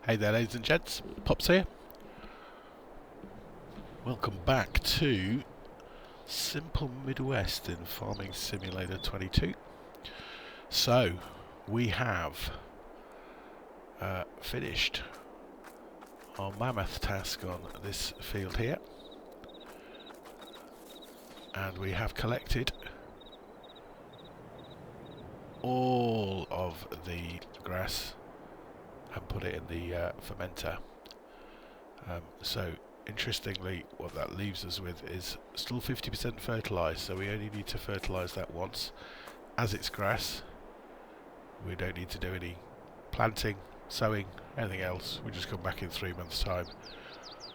Hey there, ladies and gents, Pops here. Welcome back to Simple Midwest in Farming Simulator 22. So, we have finished our mammoth task on this field here, and we have collected all of the grass and put it in the fermenter. So interestingly, what that leaves us with is still 50% fertilised, so we only need to fertilise that once. As it's grass, we don't need to do any planting, sowing, anything else. We just come back in 3 months' time,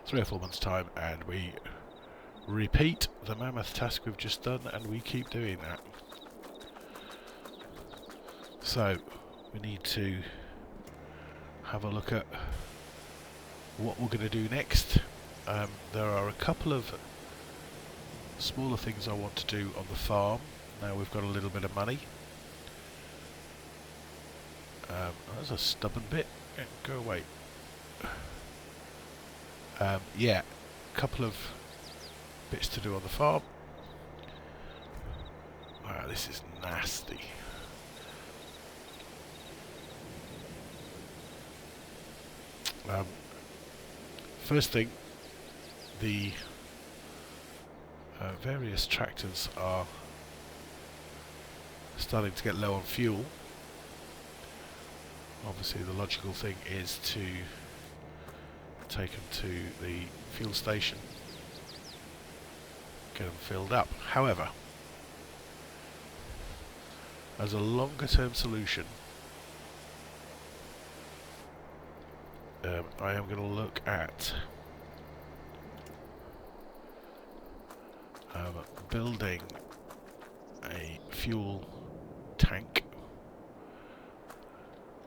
3 or 4 months' time, and we repeat the mammoth task we've just done, and we keep doing that. So we need to have a look at what we're going to do next. There are a couple of smaller things I want to do on the farm now we've got a little bit of money. That's a stubborn bit. Go away. Yeah, a couple of bits to do on the farm. Wow, this is nasty. First thing, the various tractors are starting to get low on fuel. Obviously the logical thing is to take them to the fuel station, get them filled up. However, as a longer term solution, I am going to look at building a fuel tank.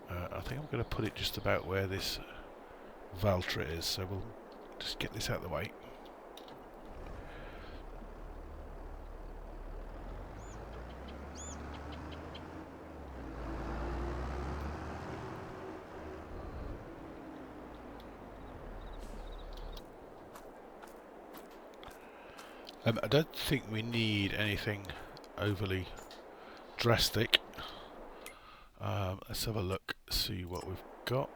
I think I'm going to put it just about where this Valtra is, so we'll just get this out of the way. I don't think we need anything overly drastic. Let's have a look, see what we've got.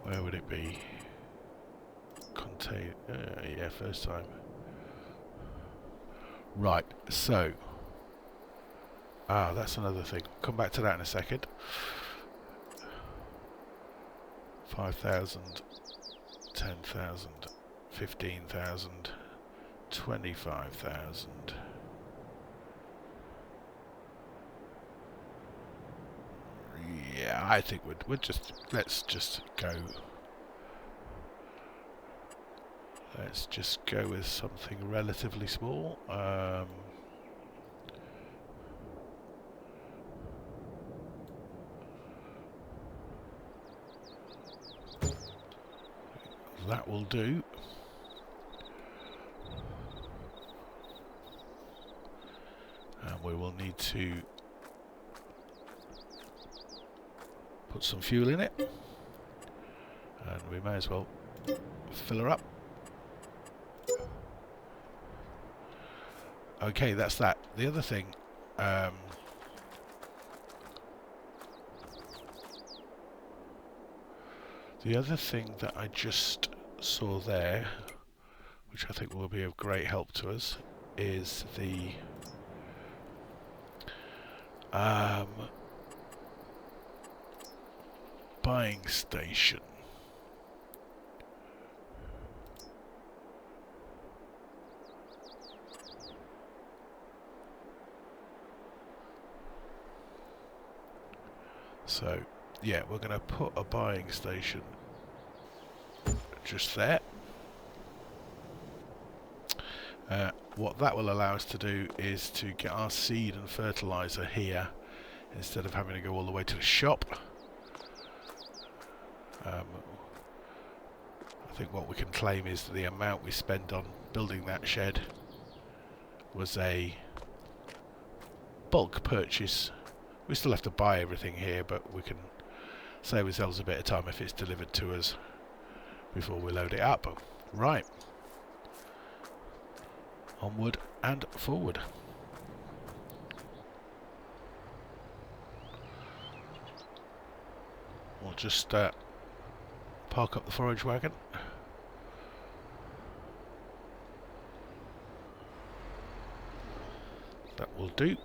Where would it be? Contain. Yeah, first time. Right, so. That's another thing. Come back to that in a second. 5,000, 10,000. 15,000, 25,000. Yeah, I think let's just go. Let's just go with something relatively small. That will do. And we will need to put some fuel in it, and we may as well fill her up. Okay, that's that. The other thing, that I just saw there, which I think will be of great help to us, is the buying station. So, yeah, we're going to put a buying station just there. What that will allow us to do is to get our seed and fertilizer here instead of having to go all the way to the shop. I think what we can claim is that the amount we spent on building that shed was a bulk purchase. We still have to buy everything here, but we can Save ourselves a bit of time if it's delivered to us before we load it up. Right. Onward and forward. We'll just park up the forage wagon. That will do.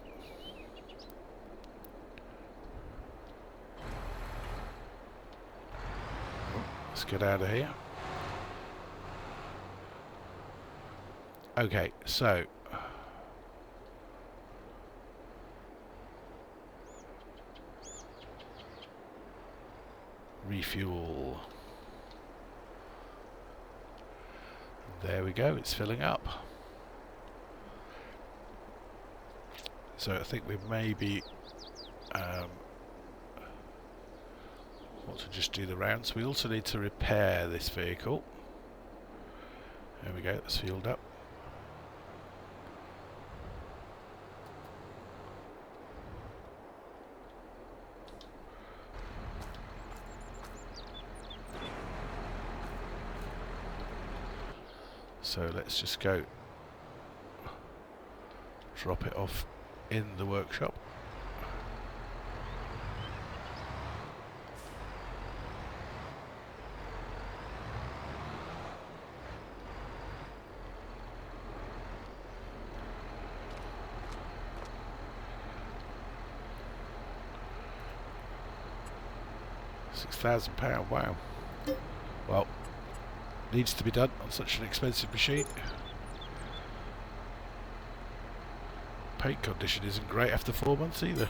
Let's get out of here. Okay, so refuel. There we go, it's filling up. So I think we maybe want to just do the rounds. We also need to repair this vehicle. There we go, it's fueled up. So let's just go drop it off in the workshop. £6,000, wow. Well, needs to be done on such an expensive machine. Paint condition isn't great after 4 months either.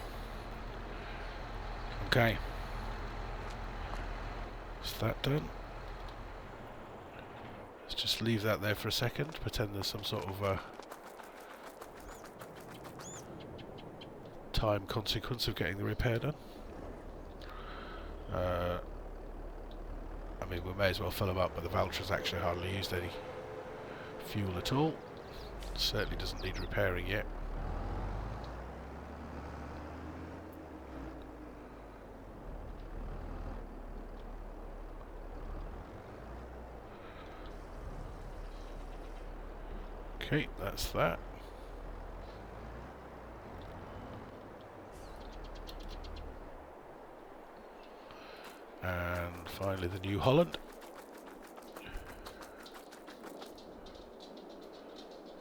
Okay. Is that done? Let's just leave that there for a second, pretend there's some sort of time consequence of getting the repair done. I mean, we may as well fill them up, but the Valtra's actually hardly used any fuel at all. Certainly doesn't need repairing yet. Okay, that's that. And finally the New Holland.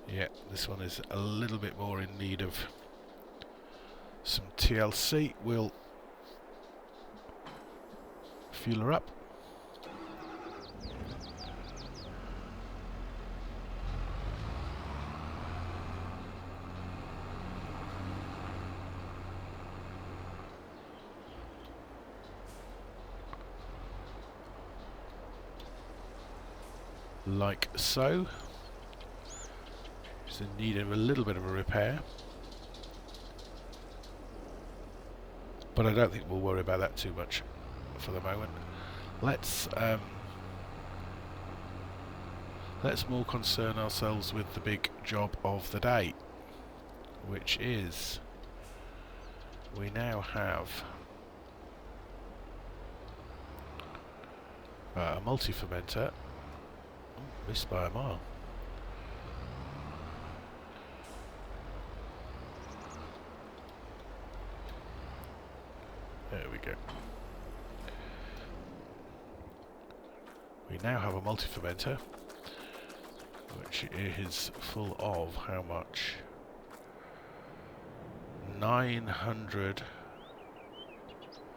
Yeah, this one is a little bit more in need of some TLC. We'll fuel her up. Like so. Just in need of a little bit of a repair, but I don't think we'll worry about that too much for the moment. Let's more concern ourselves with the big job of the day, which is we now have a multi-fermenter. Missed by a mile. There we go. We now have a multi-fermenter, which is full of how much? 900,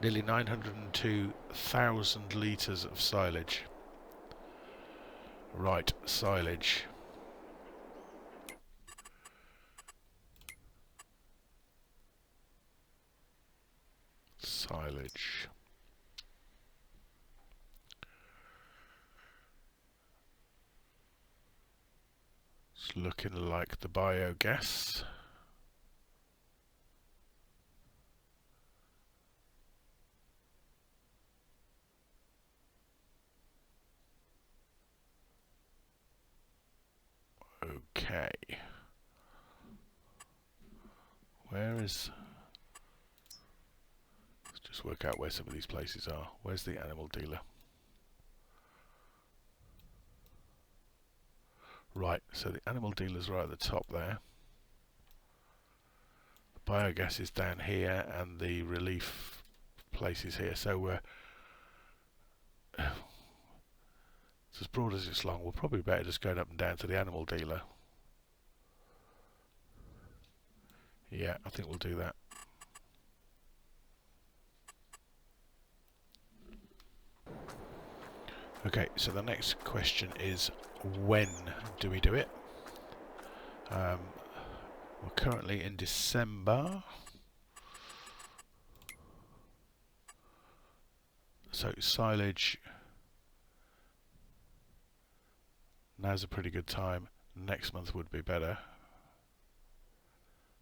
nearly 902,000 litres of silage. Right, silage. Silage. It's looking like the biogas. Okay. Where is... Let's Just work out where some of these places are. Where's the animal dealer? Right, so the animal dealer's right at the top there. The biogas is down here, and the relief place is here. So we're it's as broad as it's long. We'll probably better just going up and down to the animal dealer. Yeah, I think we'll do that. Okay, so the next question is, when do we do it? We're currently in December. So silage, now's a pretty good time. Next month would be better.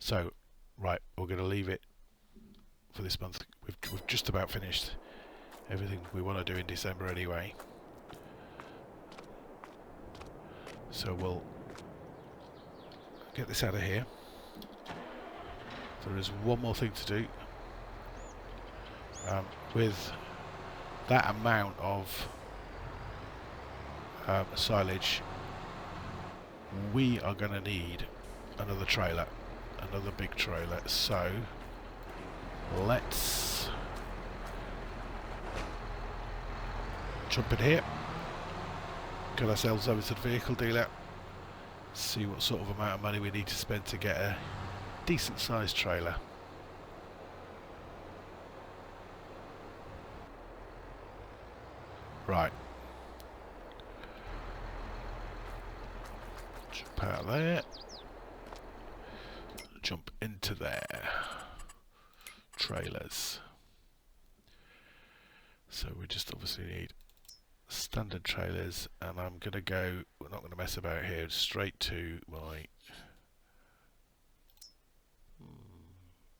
So, right, we're going to leave it for this month. We've just about finished everything we want to do in December anyway. So we'll get this out of here. There is one more thing to do. With that amount of silage, we are going to need another trailer, another big trailer. So let's jump in here, get ourselves over to the vehicle dealer, see what sort of amount of money we need to spend to get a decent sized trailer. Right, jump out of there, jump into there. Trailers. So we just obviously need standard trailers, and I'm going to go, we're not going to mess about here, straight to my,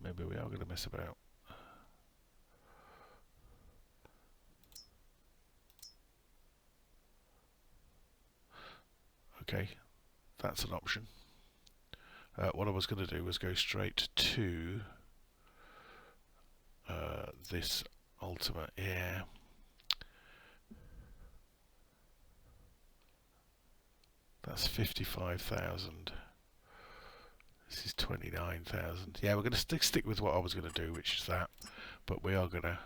maybe we are going to mess about. Okay, that's an option. What I was going to do was go straight to this Ultimate Air. That's 55,000. This is 29,000. Yeah, we're going to stick with what I was going to do, which is that. But we are going to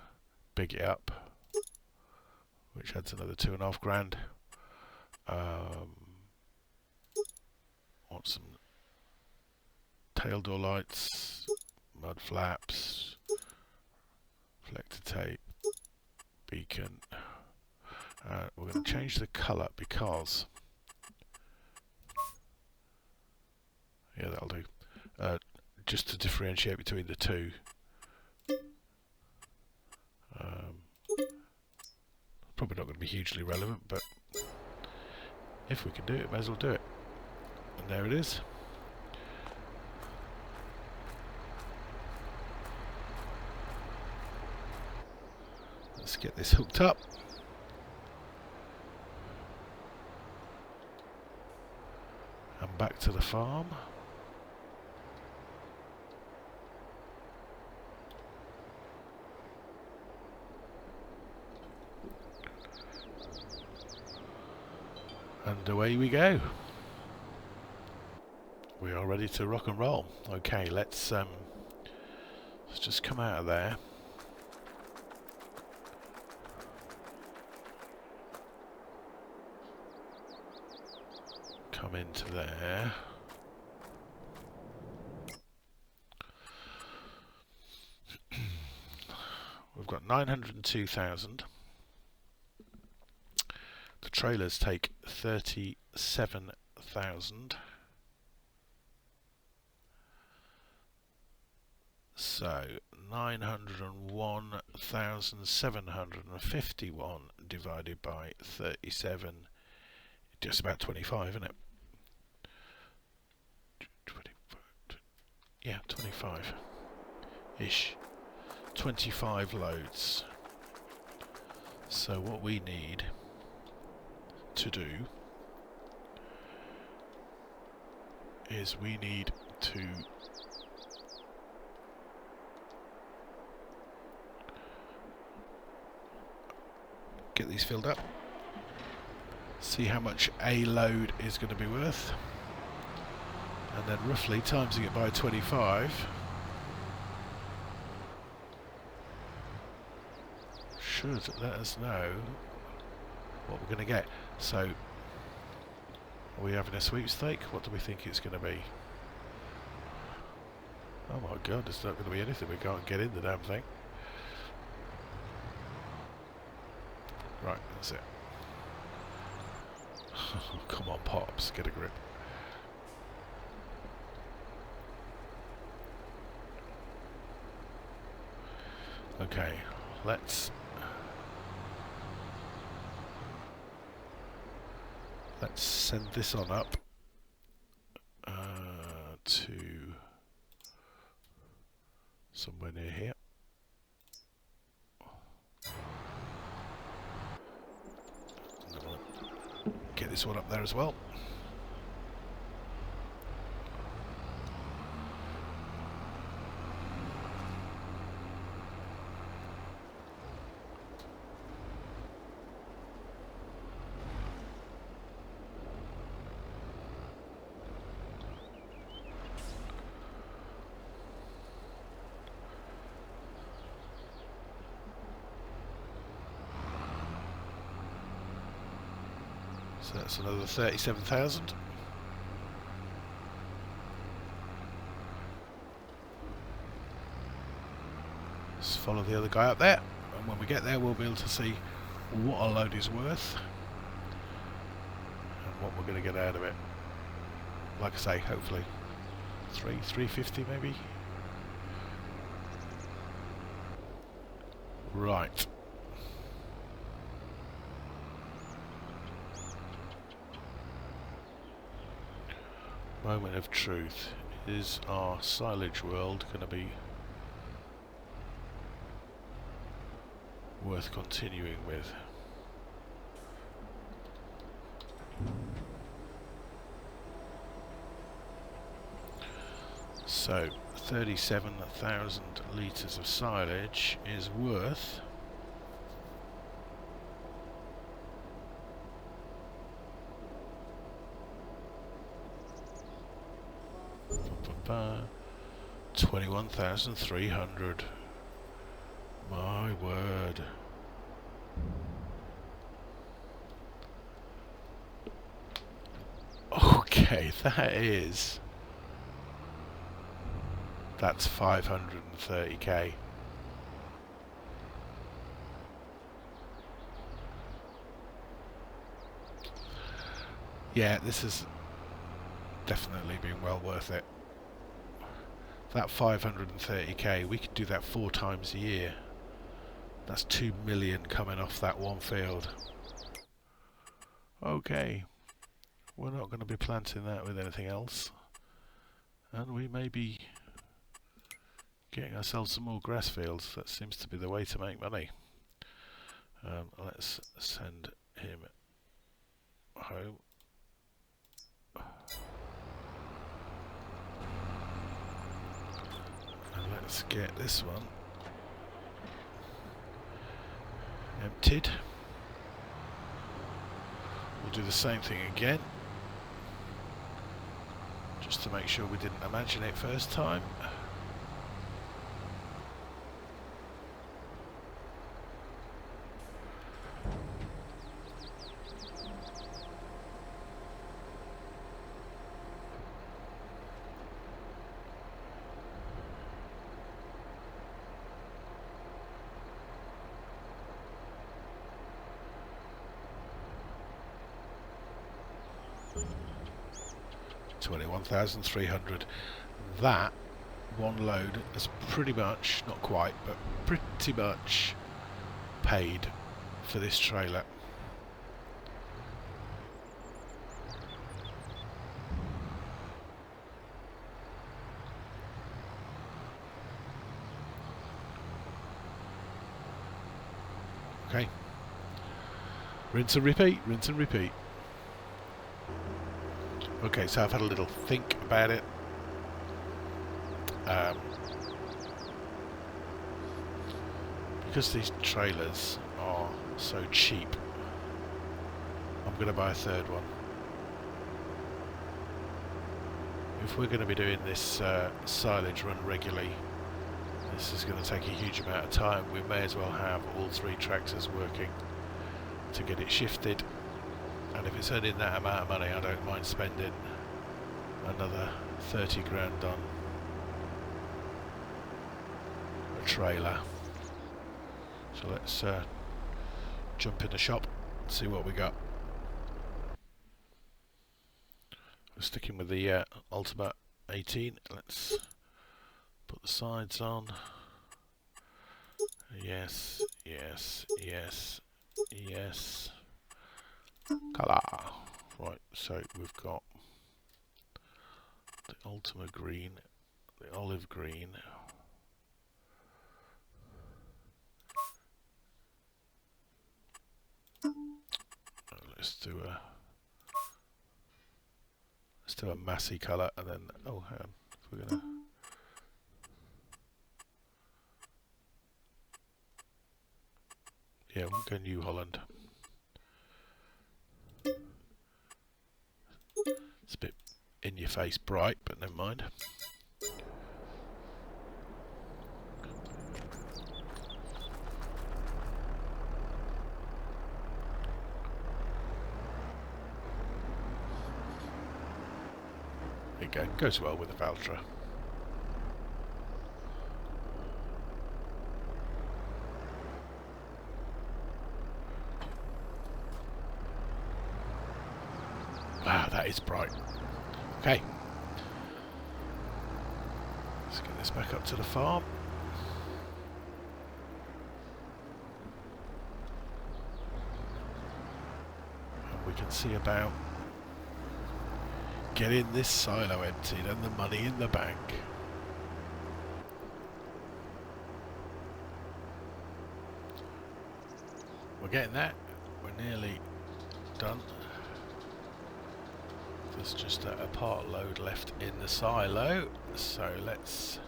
big it up, which adds another 2.5 grand. Want some tail door lights, mud flaps, reflector tape, beacon. We're going to change the colour because, yeah, that'll do. Just to differentiate between the two. Probably not going to be hugely relevant, but if we can do it, may as well do it. And there it is. Let's get this hooked up. And back to the farm. And away we go. We are ready to rock and roll. Okay, let's just come out of there. Come into there. We've got 902,000. The trailers take 37,000. So 901,751 divided by 37, just about 25, isn't it? 25, yeah, 25-ish. 25 loads. So what we need to do is we need to get these filled up, see how much a load is going to be worth, and then roughly timesing it by 25 should let us know what we're going to get. So, are we having a sweepstake? What do we think it's going to be? Oh my god, it's not going to be anything. We can't get in the damn thing. Right, that's it. Come on, Pops, get a grip. Okay, let's send this on up to somewhere near here. Get this one up there as well. So that's another 37,000. Let's follow the other guy up there, and when we get there we'll be able to see what a load is worth and what we're going to get out of it. Like I say, hopefully 350 maybe. Right. Moment of truth. Is our silage world going to be worth continuing with? So 37,000 litres of silage is worth $21,300. My word. Okay, that's 530k. Yeah, this has definitely been well worth it. That 530k, we could do that 4 times a year. That's 2 million coming off that one field. Okay, we're not going to be planting that with anything else, and we may be getting ourselves some more grass fields. That seems to be the way to make money. Let's send him home. Let's get this one emptied. We'll do the same thing again, just to make sure we didn't imagine it first time. $21,300. That one load has pretty much, not quite, but pretty much paid for this trailer. Okay. Rinse and repeat, rinse and repeat. Okay, so I've had a little think about it. Because these trailers are so cheap. I'm going to buy a third one. If we're going to be doing this silage run regularly, this is going to take a huge amount of time. We may as well have all 3 tractors working to get it shifted, and if it's earning that amount of money, I don't mind spending another 30 grand on a trailer. So let's jump in the shop and see what we got. We're sticking with the Ultimate 18. Let's put the sides on. Yes, yes, yes, yes. Colour. Right, so we've got the Ultimate green, the olive green. Let's do a massy colour, and then hang on, if we're gonna we'll go New Holland. It's a bit in your face bright, but never mind. There you go, goes well with the Valtra. Wow, that is bright. Okay. Let's get this back up to the farm. And we can see about getting this silo emptied and the money in the bank. We're getting that. We're nearly done. There's just a part load left in the silo, so let's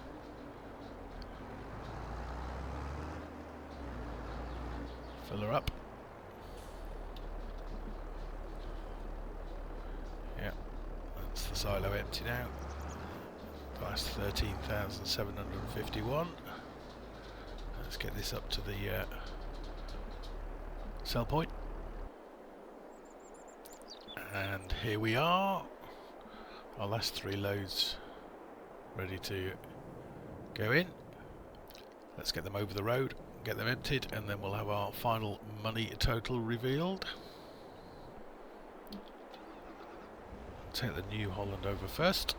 fill her up. Yeah, that's the silo empty now. That's 13,751. Let's get this up to the sell point. And here we are, our last 3 loads ready to go in. Let's get them over the road, get them emptied, and then we'll have our final money total revealed. Take the New Holland over first.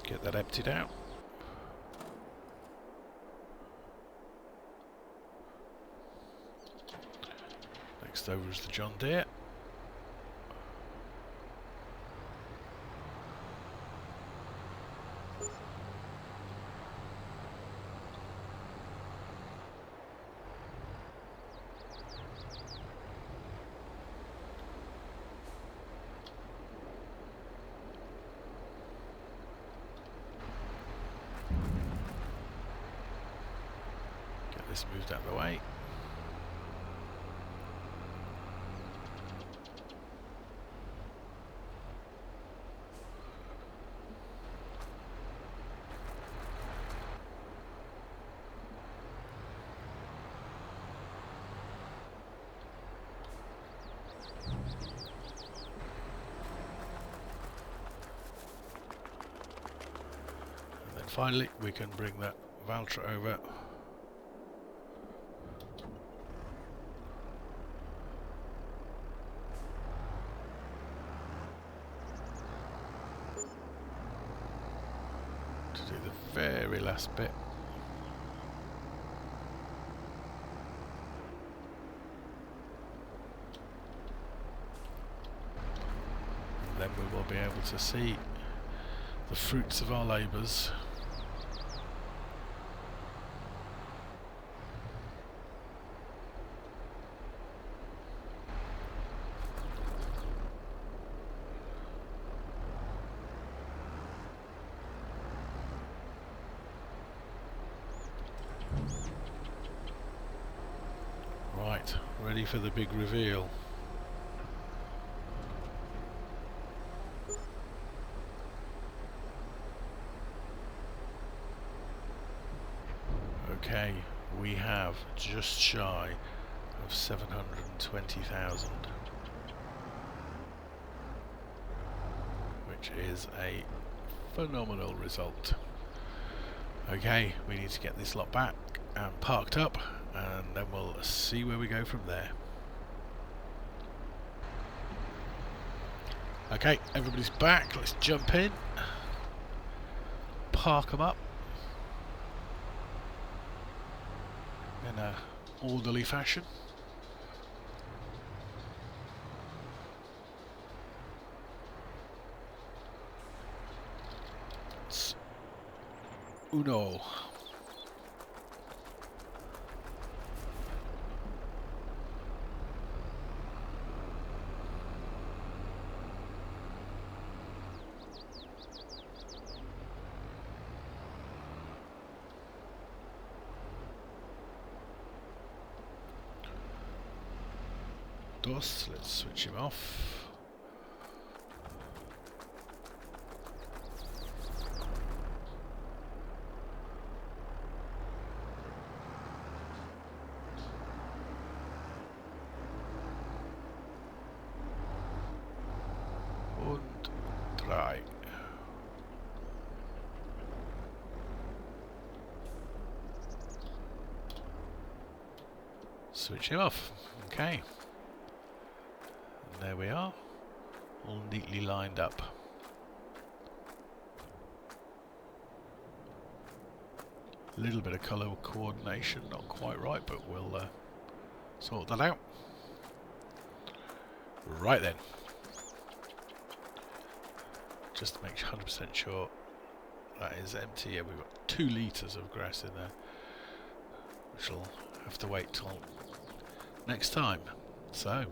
Get that emptied out. Next over is the John Deere. This moved out of the way. And then finally we can bring that Valtra over. Do the very last bit. And then we will be able to see the fruits of our labours. Ready for the big reveal. Okay, we have just shy of 720,000, which is a phenomenal result. Okay, we need to get this lot back and parked up, and then we'll see where we go from there. Okay, everybody's back. Let's jump in, park them up in a orderly fashion. It's uno. Dos, let's switch him off. Und 3. Switch him off. Okay. And there we are, all neatly lined up. A little bit of colour coordination, not quite right, but we'll sort that out. Right then. Just to make 100% sure that is empty. Yeah, we've got 2 litres of grass in there, which will have to wait till next time. So,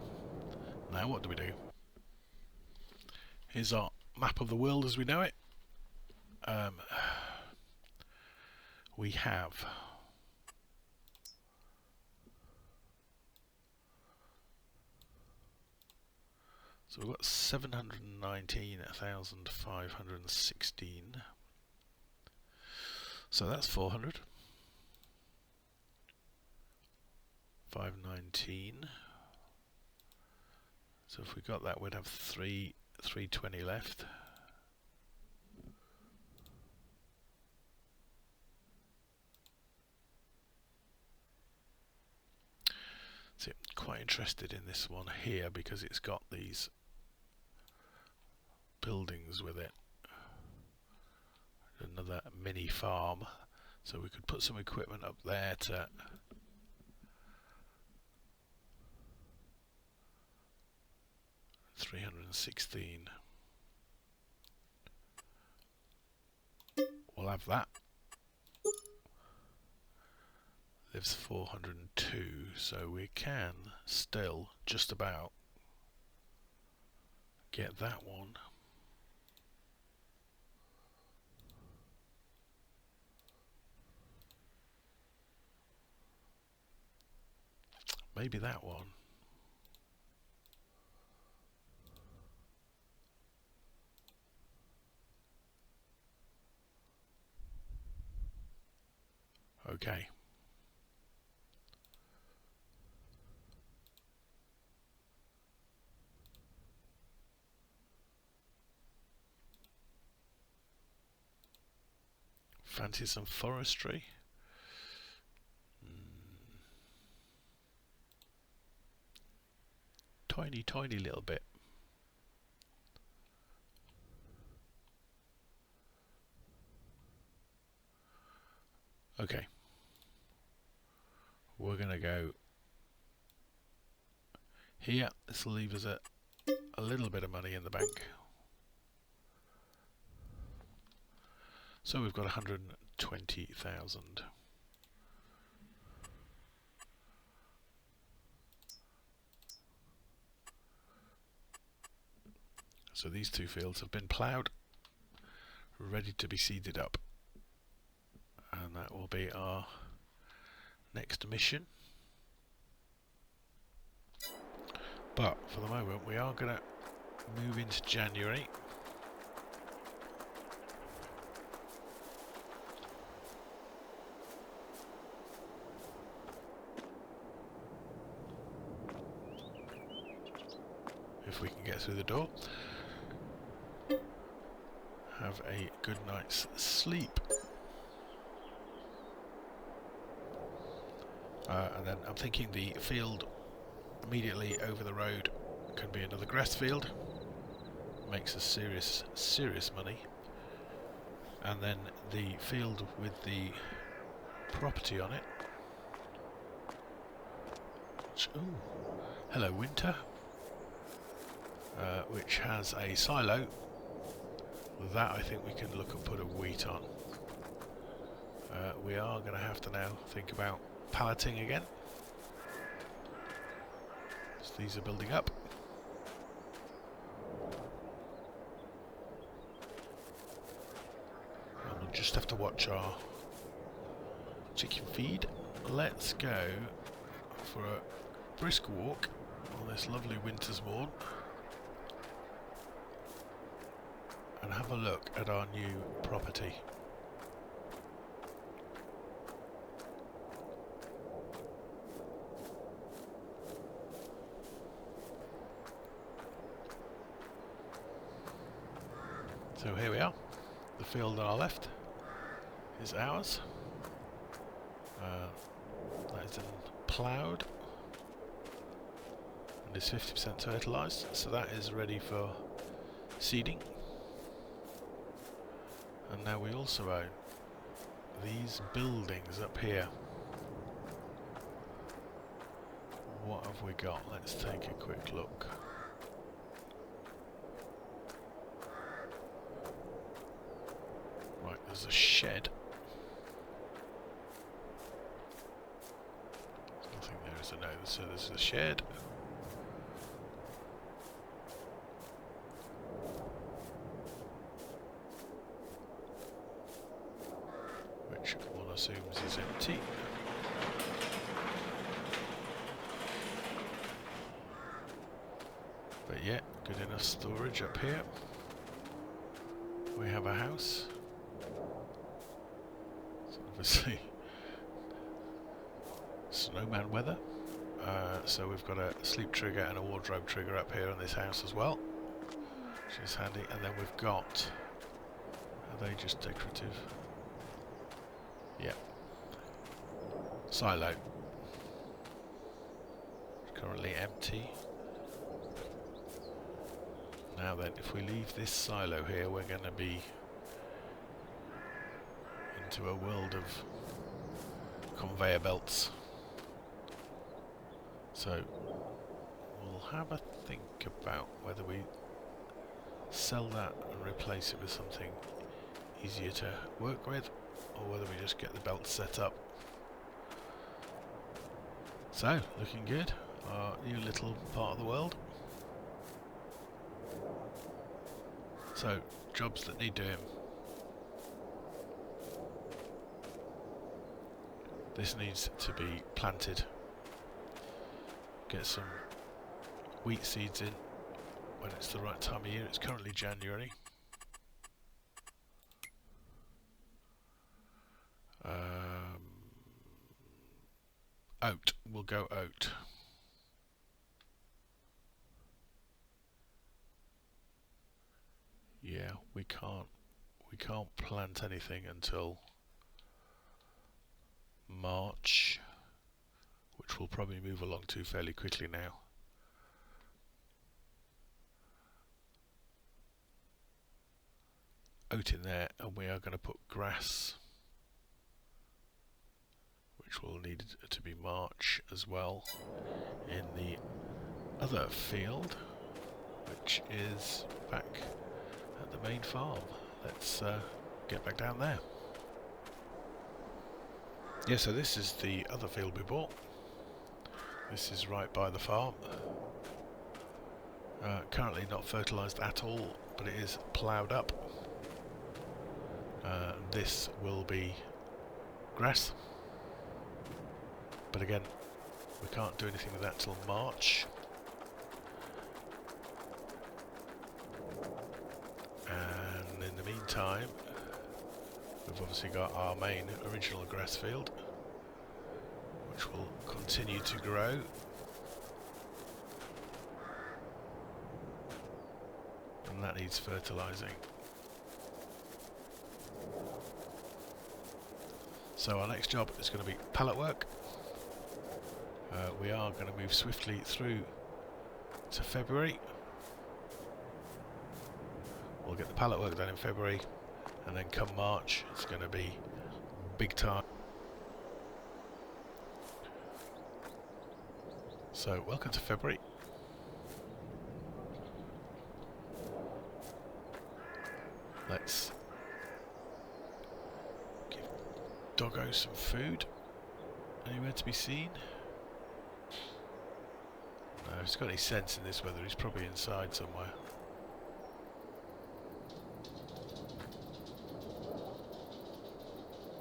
now what do we do? Here's our map of the world as we know it. We have so we've got 719,516. So that's 400. 519. So if we got that, we'd have 320 left. So quite interested in this one here because it's got these buildings with it. Another mini farm, so we could put some equipment up there to $316. We'll have that. Lives 402, so we can still just about get that one. Maybe that one. Okay. Fancy some forestry? Tiny little bit. Okay. We're going to go here. This will leave us a little bit of money in the bank. So we've got 120,000. So these 2 fields have been ploughed, ready to be seeded up. And that will be our next mission. But for the moment we are going to move into January. If we can get through the door. Have a good night's sleep. And then I'm thinking the field immediately over the road can be another grass field. Makes us serious money. And then the field with the property on it. Which, ooh, hello winter. Which has a silo. That I think we can look and put a wheat on. We are going to have to now think about palleting again. So these are building up. And we'll just have to watch our chicken feed. Let's go for a brisk walk on this lovely winter's morn. And have a look at our new property. So here we are. The field on our left is ours. That is then ploughed and is 50% fertilised, so that is ready for seeding. And now we also own these buildings up here. What have we got? Let's take a quick look. Right, there's a shed. I think there is a no, so there's a shed. Which one assumes is empty. But yeah, good enough storage up here. We have a house. It's obviously snowman weather. So we've got a sleep trigger and a wardrobe trigger up here in this house as well, which is handy. And then we've got, are they just decorative? Yeah. Silo. Currently empty. Now then, if we leave this silo here, we're going to be into a world of conveyor belts. So we'll have a think about whether we sell that and replace it with something easier to work with, or whether we just get the belt set up. So, looking good, our new little part of the world. So, jobs that need doing. This needs to be planted. Get some wheat seeds in when it's the right time of year. It's currently January. Oat. We'll go oat. Yeah, we can't plant anything until March, which we'll probably move along to fairly quickly now. Oat in there, and we are going to put grass, which will need to be March as well, in the other field, which is back at the main farm. Let's get back down there. Yeah, so this is the other field we bought. This is right by the farm. Currently not fertilised at all, but it is ploughed up. This will be grass. But again, we can't do anything with that till March. meantime, we've obviously got our main original grass field, which will continue to grow. And that needs fertilising. So our next job is going to be pallet work. We are going to move swiftly through to February. We'll get the pallet work done in February, and then come March it's going to be big time. So welcome to February. Let's give Doggo some food. Anywhere to be seen? No, if he's got any sense in this weather, he's probably inside somewhere.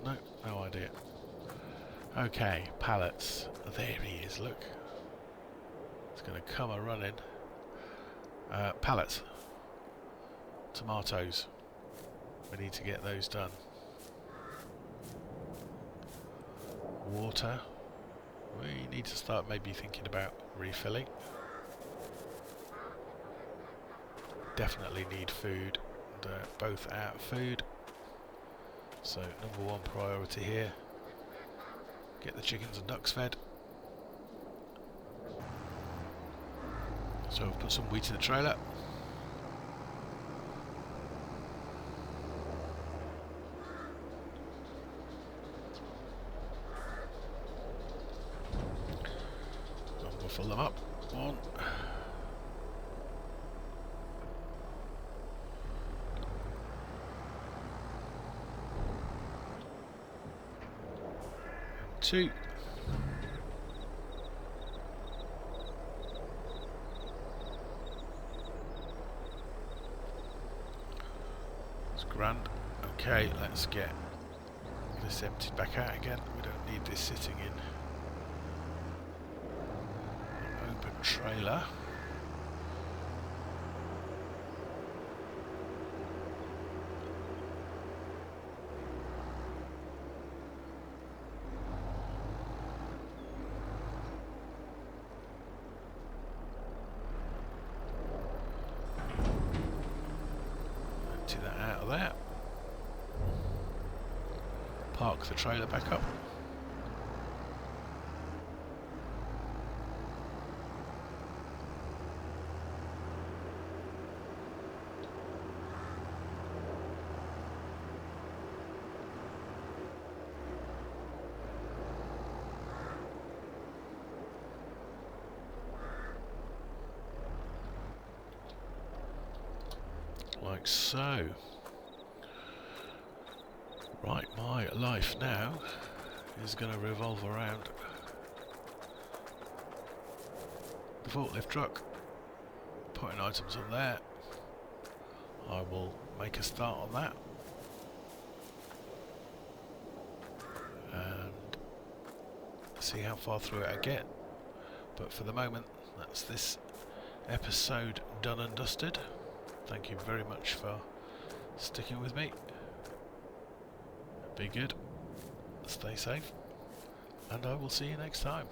No, no idea. Okay, pallets. There he is, look. It's going to come a-running. Pallets. Tomatoes. We need to get those done. Water. We need to start maybe thinking about refilling. Definitely need food. And, both out of food. So number one priority here. Get the chickens and ducks fed. So I've put some wheat in the trailer. We'll fill them up. 1. 2. It's grand. Okay, let's get this emptied back out again. We don't need this sitting in an open trailer. Empty that out of there. Park the trailer back up. Like so. Right, my life now is going to revolve around the forklift truck, putting items on there. I will make a start on that and see how far through it I get. But for the moment, that's this episode done and dusted. Thank you very much for sticking with me. Be good, stay safe, and I will see you next time.